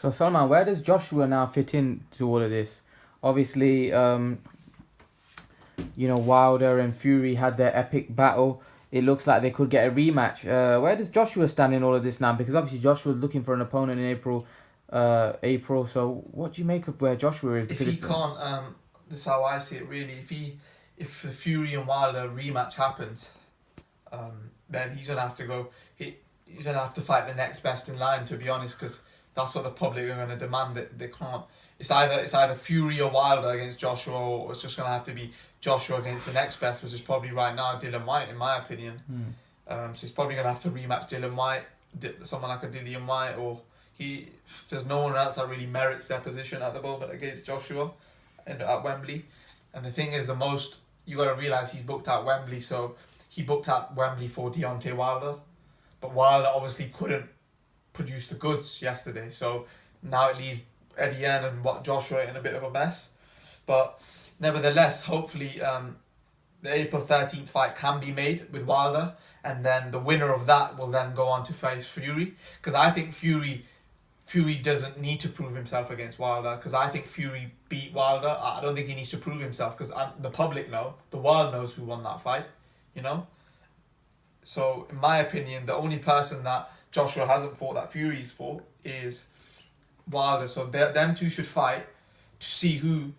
So Salman, where does Joshua now fit in to all of this? Obviously, Wilder and Fury had their epic battle. It looks like they could get a rematch. Where does Joshua stand in all of this now? Because obviously Joshua's looking for an opponent in April. So what do you make of where Joshua is? If he can't, this is how I see it really. If the Fury and Wilder rematch happens, then he's gonna have to go. He's gonna have to fight the next best in line. To be honest, because that's what the public are gonna demand. That they can't. It's either Fury or Wilder against Joshua, or it's just gonna have to be Joshua against the next best, which is probably right now Dylan White, in my opinion. So he's probably gonna have to rematch Dylan White, someone like a Dillian White, or there's no one else that really merits their position at the moment against Joshua, at Wembley. And the thing is, you got to realise he's booked at Wembley, so he booked at Wembley for Deontay Wilder, but Wilder obviously couldn't produce the goods yesterday, so now it leaves Eddie Hearn and Joshua in a bit of a mess. But nevertheless, hopefully the April 13th fight can be made with Wilder, and then the winner of that will then go on to face Fury, because I think Fury doesn't need to prove himself against Wilder, because I think Fury beat Wilder. I don't think he needs to prove himself, because the public know, the world knows who won that fight, So in my opinion, the only person that Joshua hasn't fought that Fury's fought is Wilder. So them two should fight to see who,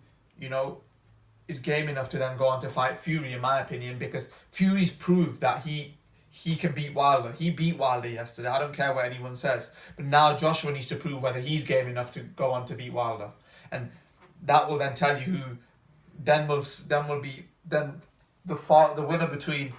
is game enough to then go on to fight Fury, in my opinion, because Fury's proved that he can beat Wilder. He beat Wilder yesterday. I don't care what anyone says. But now Joshua needs to prove whether he's game enough to go on to beat Wilder. And that will then tell you who the winner between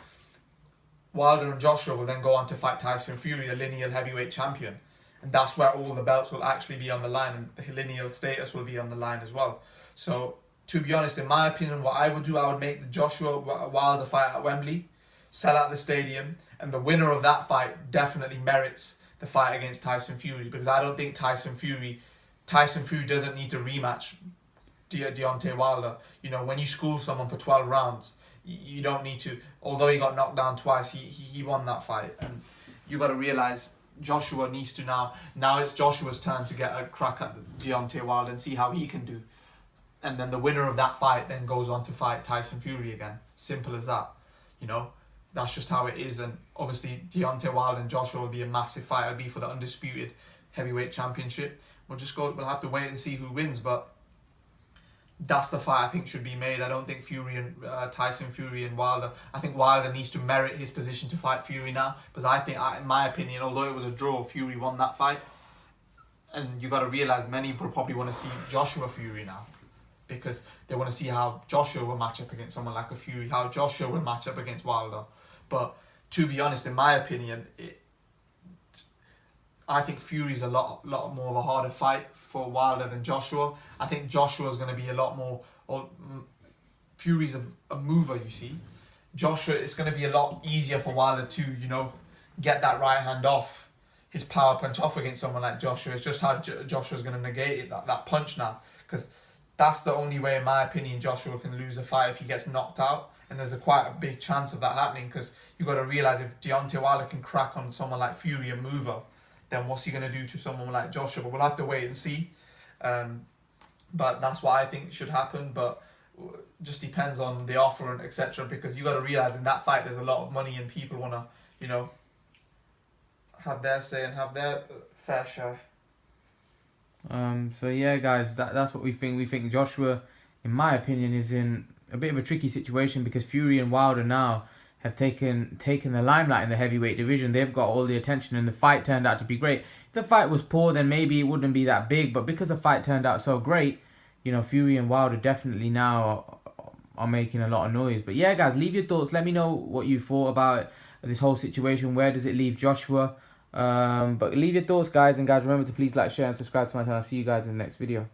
Wilder and Joshua will then go on to fight Tyson Fury, the lineal heavyweight champion. And that's where all the belts will actually be on the line, and the lineal status will be on the line as well. So, to be honest, in my opinion, what I would do, I would make the Joshua Wilder fight at Wembley, sell out the stadium, and the winner of that fight definitely merits the fight against Tyson Fury, because I don't think Tyson Fury doesn't need to rematch Deontay Wilder. When you school someone for 12 rounds, you don't need to. Although he got knocked down twice, he won that fight, and you got to realize Joshua needs to now it's Joshua's turn to get a crack at Deontay Wilder and see how he can do, and then the winner of that fight then goes on to fight Tyson Fury again. Simple as that. That's just how it is. And obviously Deontay Wilder and Joshua will be a massive fight. It'll be for the undisputed heavyweight championship. We'll have to wait and see who wins, but that's the fight I think should be made. I don't think Tyson Fury and Wilder. I think Wilder needs to merit his position to fight Fury now, because I think, in my opinion, although it was a draw, Fury won that fight. And you got to realise many people probably want to see Joshua Fury now, because they want to see how Joshua will match up against someone like a Fury, how Joshua will match up against Wilder. But to be honest, in my opinion, I think Fury's a lot more of a harder fight for Wilder than Joshua. I think Joshua's going to be a lot more. Fury's a mover, you see. Joshua, it's going to be a lot easier for Wilder to, get that right hand off, his power punch off against someone like Joshua. It's just how Joshua's going to negate it, that punch now. Because that's the only way, in my opinion, Joshua can lose a fight, if he gets knocked out. And there's quite a big chance of that happening, because you got to realise if Deontay Wilder can crack on someone like Fury, a mover, then what's he going to do to someone like Joshua? But we'll have to wait and see. But that's what I think should happen. But just depends on the offer and etc. Because you got to realise in that fight there's a lot of money, and people want to, have their say and have their fair share. So yeah, guys, that's what we think. We think Joshua, in my opinion, is in a bit of a tricky situation, because Fury and Wilder now have taken the limelight in the heavyweight division. They've got all the attention, and the fight turned out to be great. If the fight was poor, then maybe it wouldn't be that big, but because the fight turned out so great, Fury and Wilder definitely now are making a lot of noise. But yeah, guys, leave your thoughts. Let me know what you thought about this whole situation. Where does it leave Joshua? But leave your thoughts, guys, and guys, remember to please like, share, and subscribe to my channel. See you guys in the next video.